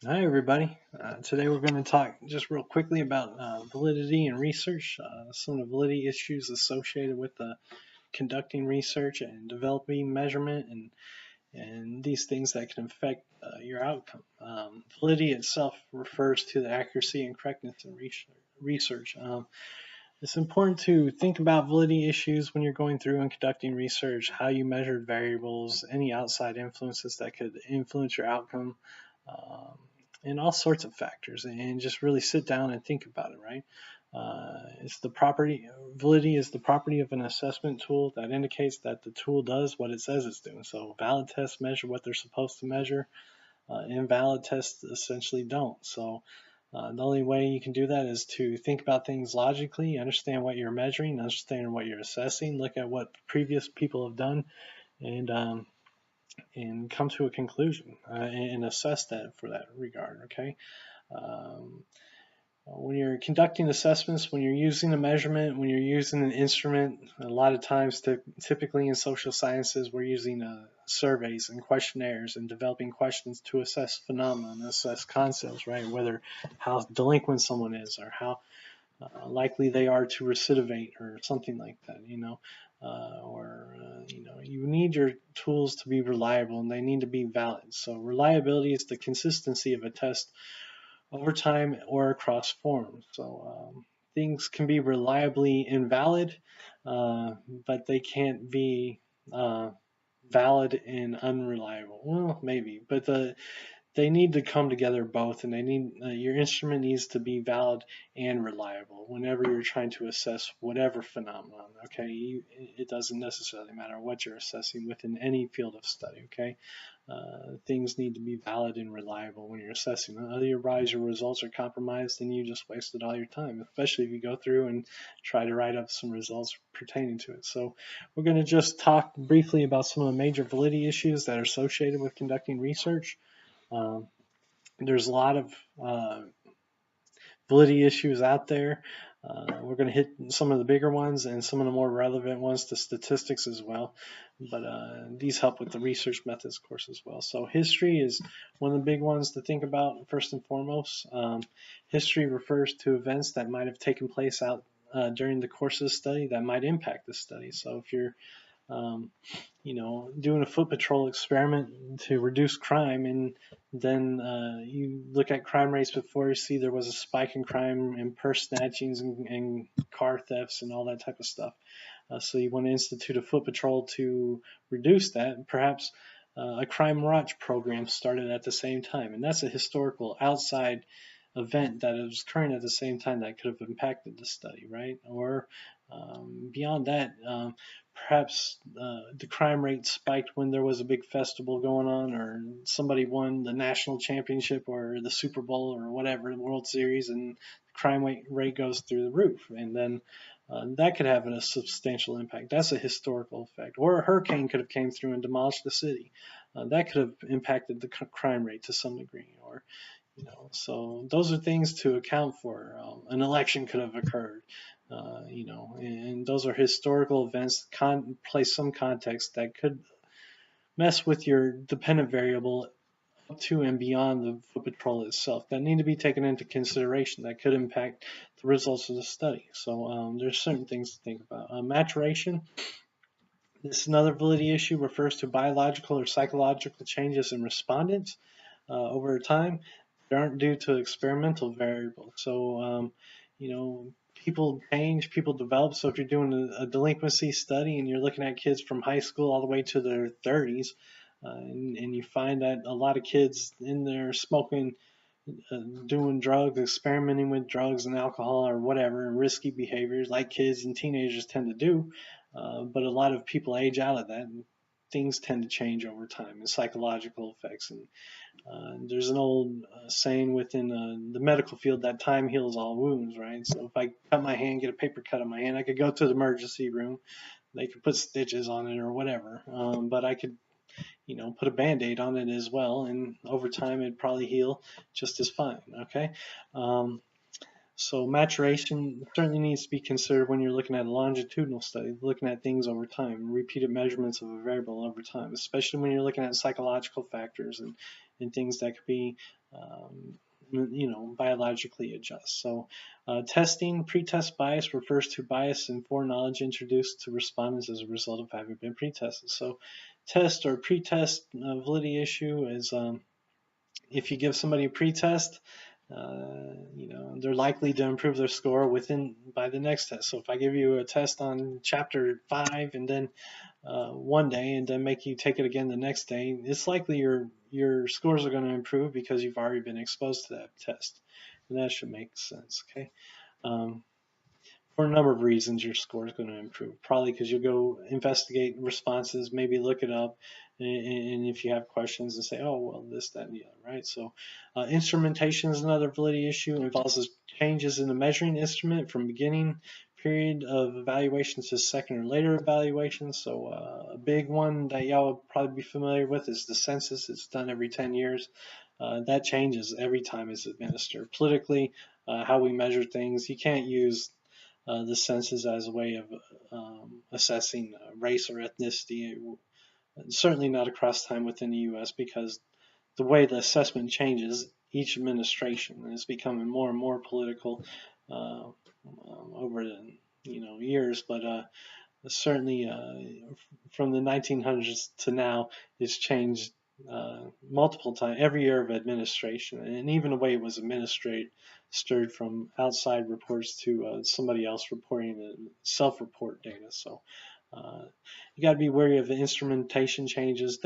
Hi, everybody. Today we're going to talk just real quickly about validity and research, some of the validity issues associated with conducting research and developing measurement and these things that can affect your outcome. Validity itself refers to the accuracy and correctness in research. It's important to think about validity issues when you're going through and conducting research, how you measure variables, any outside influences that could influence your outcome, um, and all sorts of factors, and just really sit down and think about it, right? It's the property, validity is the property of an assessment tool that indicates that the tool does what it says it's doing. So valid tests measure what they're supposed to measure. Invalid tests essentially don't. So the only way you can do that is to think about things logically, understand what you're measuring, understand what you're assessing, look at what previous people have done, and come to a conclusion and assess that for that regard. Okay. Um, when you're conducting assessments, when you're using a measurement, when you're using an instrument, a lot of times, typically in social sciences, we're using surveys and questionnaires and developing questions to assess phenomena and assess concepts, right? Whether how delinquent someone is or how likely they are to recidivate or something like that, you need your tools to be reliable and they need to be valid. So reliability is the consistency of a test over time or across forms. So things can be reliably invalid, but they can't be valid and unreliable. Well, maybe, but they need to come together both, and they need your instrument needs to be valid and reliable whenever you're trying to assess whatever phenomenon. Okay, it doesn't necessarily matter what you're assessing within any field of study. Okay, things need to be valid and reliable when you're assessing. Otherwise, your results are compromised, and you just wasted all your time. Especially if you go through and try to write up some results pertaining to it. So, we're going to just talk briefly about some of the major validity issues that are associated with conducting research. Um, there's a lot of validity issues out there. We're going to hit some of the bigger ones and some of the more relevant ones to statistics as well. But these help with the research methods course as well. So history is one of the big ones to think about first and foremost. History refers to events that might have taken place out during the course of the study that might impact the study. So if you're doing a foot patrol experiment to reduce crime, and then you look at crime rates before you see there was a spike in crime and purse snatchings and car thefts and all that type of stuff. So you want to institute a foot patrol to reduce that. Perhaps a crime watch program started at the same time, and that's a historical outside event that was occurring at the same time that could have impacted the study, right? Or beyond that, perhaps the crime rate spiked when there was a big festival going on, or somebody won the national championship or the Super Bowl or whatever, the World Series, and the crime rate goes through the roof. And then that could have a substantial impact. That's a historical effect. Or a hurricane could have came through and demolished the city. That could have impacted the crime rate to some degree. Or so those are things to account for. An election could have occurred, and those are historical events that place some context that could mess with your dependent variable up to and beyond the foot patrol itself that need to be taken into consideration that could impact the results of the study. So there's certain things to think about. Maturation. This is another validity issue, refers to biological or psychological changes in respondents over time that aren't due to experimental variables. So, people change, people develop. So if you're doing a delinquency study and you're looking at kids from high school all the way to their 30s, and you find that a lot of kids in there smoking, doing drugs, experimenting with drugs and alcohol or whatever, risky behaviors like kids and teenagers tend to do, but a lot of people age out of that, and things tend to change over time and psychological effects. And there's an old saying within the medical field that time heals all wounds, right? So if I cut my hand, get a paper cut on my hand, I could go to the emergency room. They could put stitches on it or whatever, but I could, put a Band-Aid on it as well, and over time it'd probably heal just as fine. Okay. So maturation certainly needs to be considered when you're looking at a longitudinal study, looking at things over time, repeated measurements of a variable over time, especially when you're looking at psychological factors and things that could be, biologically adjust. So testing, pretest bias refers to bias in foreknowledge introduced to respondents as a result of having been pretested. So test or pretest validity issue is if you give somebody a pretest, they're likely to improve their score by the next test. So if I give you a test on chapter 5 and then one day and then make you take it again the next day, it's likely your scores are going to improve because you've already been exposed to that test. And that should make sense, okay? For a number of reasons, your score is going to improve. Probably because you'll go investigate responses, maybe look it up, and if you have questions and say, oh, well, this, that, and the other, right? So instrumentation is another validity issue. It involves changes in the measuring instrument from beginning period of evaluation to second or later evaluation. So a big one that y'all would probably be familiar with is the census. It's done every 10 years. That changes every time it's administered. Politically, how we measure things, you can't use the census as a way of assessing race or ethnicity. Certainly not across time within the U.S. because the way the assessment changes each administration is becoming more and more political over the years. But certainly from the 1900s to now, it's changed multiple times every year of administration, and even the way it was administered stirred from outside reports to somebody else reporting the self-report data. So you got to be wary of the instrumentation changes.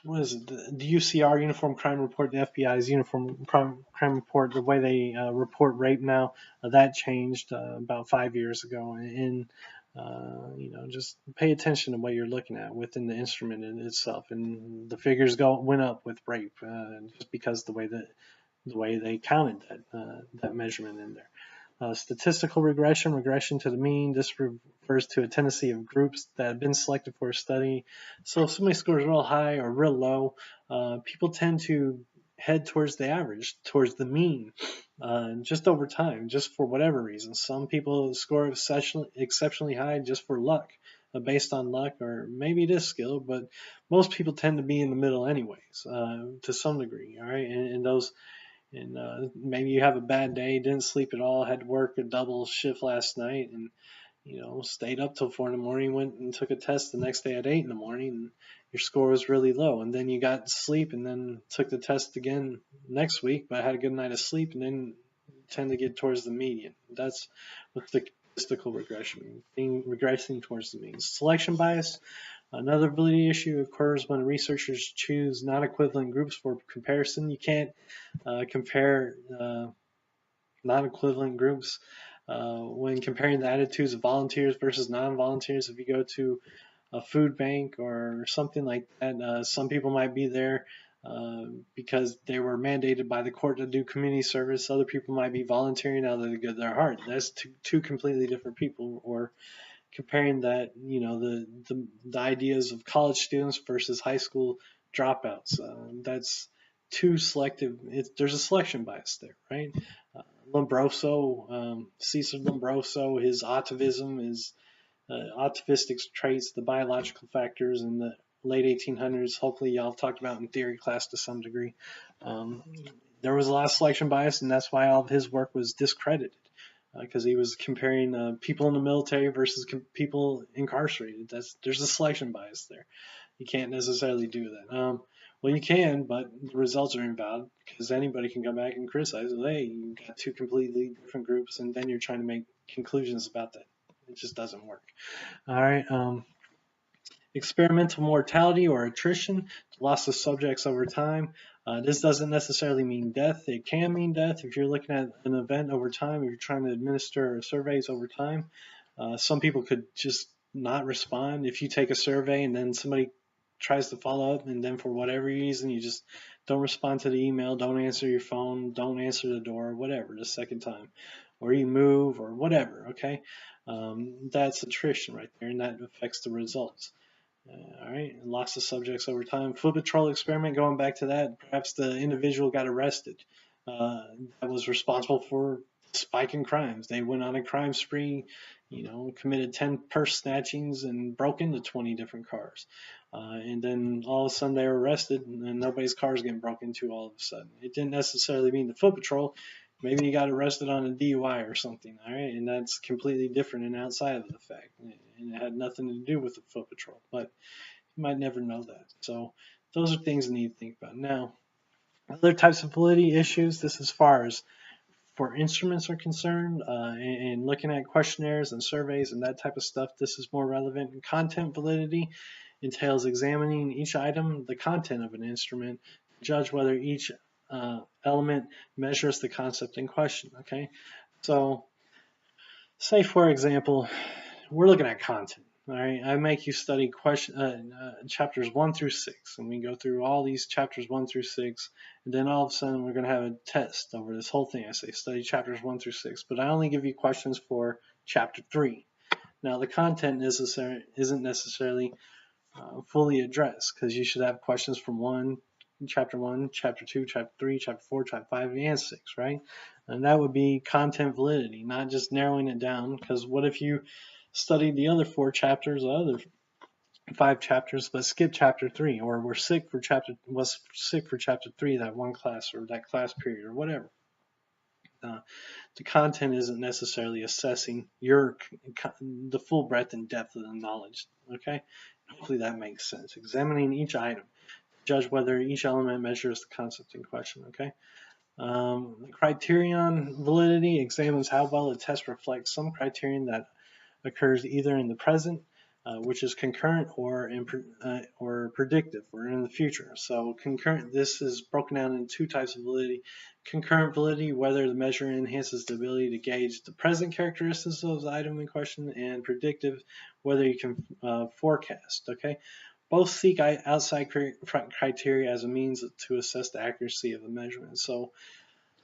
What is it? The UCR, Uniform Crime Report, the FBI's Uniform Crime Report, the way they report rape now, that changed about 5 years ago. And just pay attention to what you're looking at within the instrument in itself. And the figures went up with rape just because the way they counted that measurement in there. Statistical regression to the mean. This refers to a tendency of groups that have been selected for a study. So if somebody scores real high or real low, people tend to head towards the average, towards the mean, just over time, just for whatever reason. Some people score exceptionally high just for luck, based on luck, or maybe it is skill, but most people tend to be in the middle anyways, to some degree, all right? And maybe you have a bad day, didn't sleep at all, had to work a double shift last night, and stayed up till 4 in the morning, went and took a test the next day at 8 in the morning, and your score was really low. And then you got sleep and then took the test again next week, but had a good night of sleep, and then tend to get towards the median. That's with the statistical regression, regressing towards the mean. Selection bias. Another validity issue occurs when researchers choose non-equivalent groups for comparison. You can't compare non-equivalent groups when comparing the attitudes of volunteers versus non-volunteers. If you go to a food bank or something like that, some people might be there because they were mandated by the court to do community service. Other people might be volunteering out of the good of their heart. That's two completely different people. Or comparing that, the ideas of college students versus high school dropouts. That's too selective. There's a selection bias there, right? Lombroso, Cesar Lombroso, his atavism, his atavistic traits, the biological factors in the late 1800s, hopefully y'all have talked about in theory class to some degree. There was a lot of selection bias, and that's why all of his work was discredited, because he was comparing people in the military versus people incarcerated. There's a selection bias there. You can't necessarily do that. Well, you can, but the results are invalid because anybody can come back and criticize. Hey, you got two completely different groups, and then you're trying to make conclusions about that. It just doesn't work. All right. Experimental mortality or attrition, loss of subjects over time. This doesn't necessarily mean death. It can mean death if you're looking at an event over time, if you're trying to administer surveys over time. Some people could just not respond. If you take a survey and then somebody tries to follow up, and then for whatever reason you just don't respond to the email, don't answer your phone, don't answer the door, whatever, the second time, or you move or whatever, okay? That's attrition right there, and that affects the results. All right, lots of subjects over time. Foot patrol experiment, going back to that, perhaps the individual got arrested. That was responsible for spike in crimes. They went on a crime spree, committed 10 purse snatchings and broke into 20 different cars. And then all of a sudden they were arrested and nobody's car is getting broken into all of a sudden. It didn't necessarily mean the foot patrol. Maybe you got arrested on a DUI or something, all right? And that's completely different and outside of the fact. And it had nothing to do with the foot patrol. But you might never know that. So those are things you need to think about. Now, other types of validity issues, this as far as for instruments are concerned, and looking at questionnaires and surveys and that type of stuff, this is more relevant. Content validity entails examining each item, the content of an instrument, to judge whether each element measures the concept in question. Okay, so say for example, we're looking at content. All right, I make you study chapters 1 through 6, and we go through all these chapters 1 through 6, and then all of a sudden we're going to have a test over this whole thing. I say study chapters 1 through 6, but I only give you questions for chapter 3. Now the content isn't necessarily fully addressed, because you should have questions from chapter 1, chapter 2, chapter 3, chapter 4, chapter 5, and 6, right? And that would be content validity, not just narrowing it down, because what if you studied the other 4 chapters, the other 5 chapters, but skipped chapter 3, or was sick for chapter 3 that one class or that class period or whatever? The content isn't necessarily assessing the full breadth and depth of the knowledge. Okay, hopefully that makes sense. Examining each item, judge whether each element measures the concept in question. Okay. The criterion validity examines how well a test reflects some criterion that occurs either in the present, which is concurrent, or predictive, or in the future. So concurrent, this is broken down into 2 types of validity. Concurrent validity, whether the measure enhances the ability to gauge the present characteristics of the item in question, and predictive, whether you can forecast. Okay, both seek outside criteria as a means to assess the accuracy of the measurement. So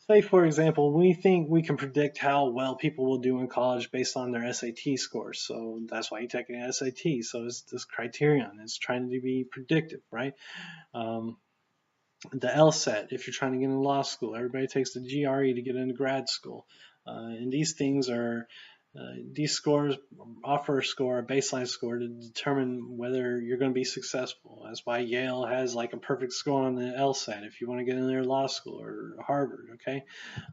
say, for example, we think we can predict how well people will do in college based on their SAT scores. So that's why you take an SAT. So it's this criterion. It's trying to be predictive, right? The LSAT, if you're trying to get into law school, everybody takes the GRE to get into grad school. And these things are, these scores offer a baseline score to determine whether you're going to be successful. That's why Yale has like a perfect score on the LSAT if you want to get into their law school, or Harvard, okay?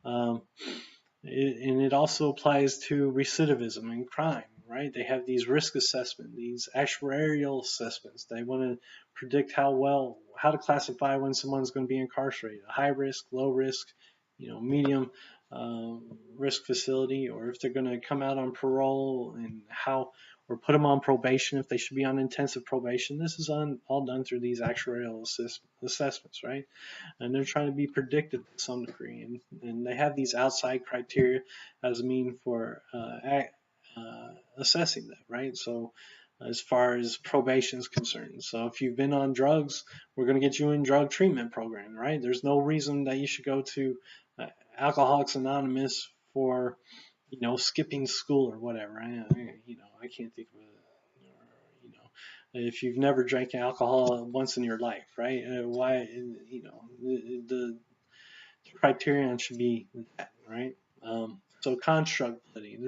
And it also applies to recidivism and crime, right? They have these risk assessment, these actuarial assessments. They want to predict how to classify when someone's going to be incarcerated, high risk, low risk, medium risk facility, or if they're going to come out on parole, and or put them on probation if they should be on intensive probation. This is all done through these actuarial assessments, right? And they're trying to be predictive to some degree, and they have these outside criteria as a mean for assessing that, right? So as far as probation is concerned, so if you've been on drugs, we're going to get you in drug treatment program, right? There's no reason that you should go to Alcoholics Anonymous for skipping school or whatever. I can't think of it. If you've never drank alcohol once in your life, right? Why? The criterion should be that, right? So construct validity.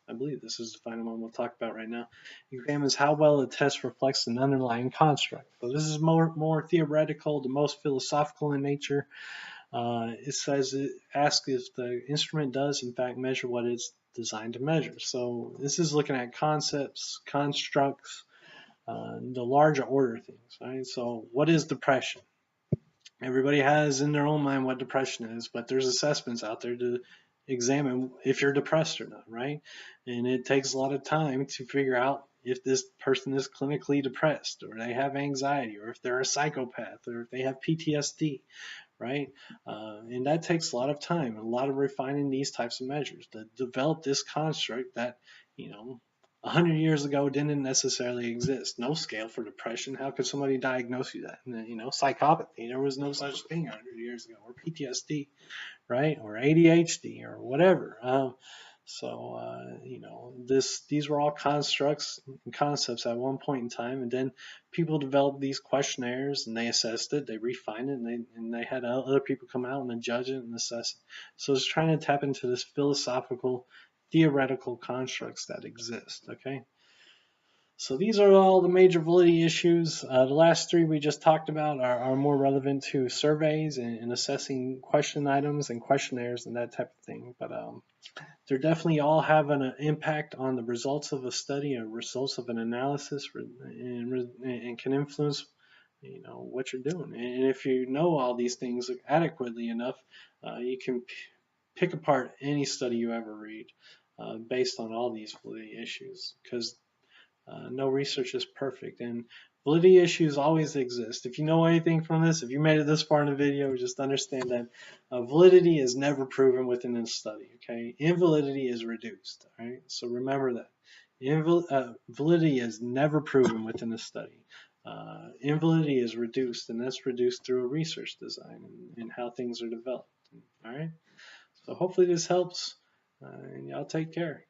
I believe this is the final one we'll talk about right now. Examines how well a test reflects an underlying construct. So this is more theoretical, the most philosophical in nature. It asks if the instrument does in fact measure what it's designed to measure. So this is looking at concepts, constructs, the larger order things, right? So what is depression? Everybody has in their own mind what depression is, but there's assessments out there to examine if you're depressed or not, right? And it takes a lot of time to figure out if this person is clinically depressed, or they have anxiety, or if they're a psychopath, or if they have PTSD, right? And that takes a lot of time and a lot of refining these types of measures to develop this construct that, 100 years ago didn't necessarily exist. No scale for depression. How could somebody diagnose you that? Psychopathy. There was no such thing 100 years ago, or PTSD, right? Or ADHD or whatever. So, these were all constructs and concepts at one point in time, and then people developed these questionnaires and they assessed it, they refined it, and they had other people come out and judge it and assess it. So it's trying to tap into this philosophical, theoretical constructs that exist. Okay. So these are all the major validity issues. The last three we just talked about are more relevant to surveys and assessing question items and questionnaires and that type of thing. But they definitely all have an impact on the results of a study or results of an analysis, and can influence what you're doing. And if you know all these things adequately enough, you can pick apart any study you ever read based on all these validity issues, because no research is perfect, and validity issues always exist. If you know anything from this, if you made it this far in the video, just understand that validity is never proven within a study. Okay, invalidity is reduced. All right, so remember that validity is never proven within a study. Invalidity is reduced, and that's reduced through a research design and how things are developed. All right, so hopefully this helps, and y'all take care.